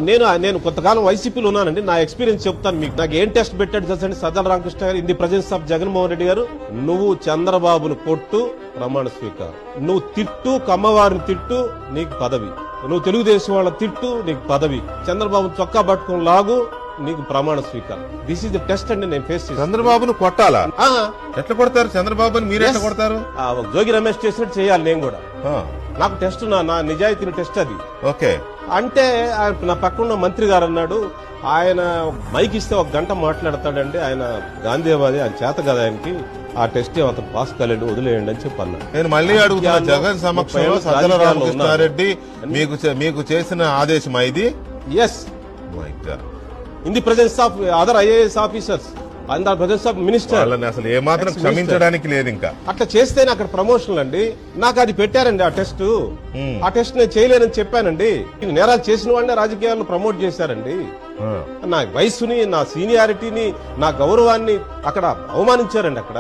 నేను కొంతకాలం వైసీపీలో ఉన్నానండి. నా ఎక్స్పీరియన్స్ చెప్తాను మీకు. నాకు ఏం టెస్ట్ పెట్టాడు తెలుసండి సజ్జల రామకృష్ణ గారు, in the presence of Jaganmohan Reddy గారు. నువ్వు చంద్రబాబును కొట్టు, ప్రమాణ స్వీకారం. నువ్వు తిట్టు, కమ్మవారిని తిట్టు, నీకు పదవి. నువ్వు తెలుగుదేశం వాళ్ళ తిట్టు, నీకు పదవి. చంద్రబాబు చొక్కా పట్టుకుని లాగు, నీకు ప్రమాణ స్వీకారం. దిస్ ఇస్ ద టెస్ట్ అండి నేను ఫేస్ చేసి. చంద్రబాబును కొట్టాలా? ఎట్లా కొడతారు చంద్రబాబుని? మీరు ఎట్లా కొడతారు? జోగి రమేష్ చేసినట్టు చేయాలి నేను కూడా. నాకు టెస్ట్, నా నిజాయితీని టెస్ట్ అది. ఓకే అంటే నా పక్కన మంత్రి గారు అన్నాడు, ఆయన మైక్ ఇస్తే 1 గంట మాట్లాడతాడండి, ఆయన గాంధీవాది, ఆయన చేత కదా ఆయనకి, ఆ టెస్ట్ అతను పాస్ కాలేడు, వదిలేయండి అని చెప్పి అన్నాడు. నేను మళ్ళీ అడుగుతున్నా, జగన్ సమక్షంలో సజ్జల రామకృష్ణారెడ్డి మీకు చేసిన ఆదేశం ఇది? Yes, in the presence of other IAS officers, and presence of minister. వాళ్ళని అసలు ఏమాత్రం క్షమించడానికి లేదు. ఇంకా అట్లా చేస్తేనే అక్కడ ప్రమోషన్లు అండి. నాకు అది పెట్టారండి ఆ టెస్ట్. ఆ టెస్ట్ నేను చేయలేనని చెప్పానండి. నేరాలు చేసిన వాడినే రాజకీయాలను ప్రమోట్ చేశారండి. నా వయసుని, నా సీనియారిటీని, నా గౌరవాన్ని అక్కడ అవమానించారండి. అక్కడ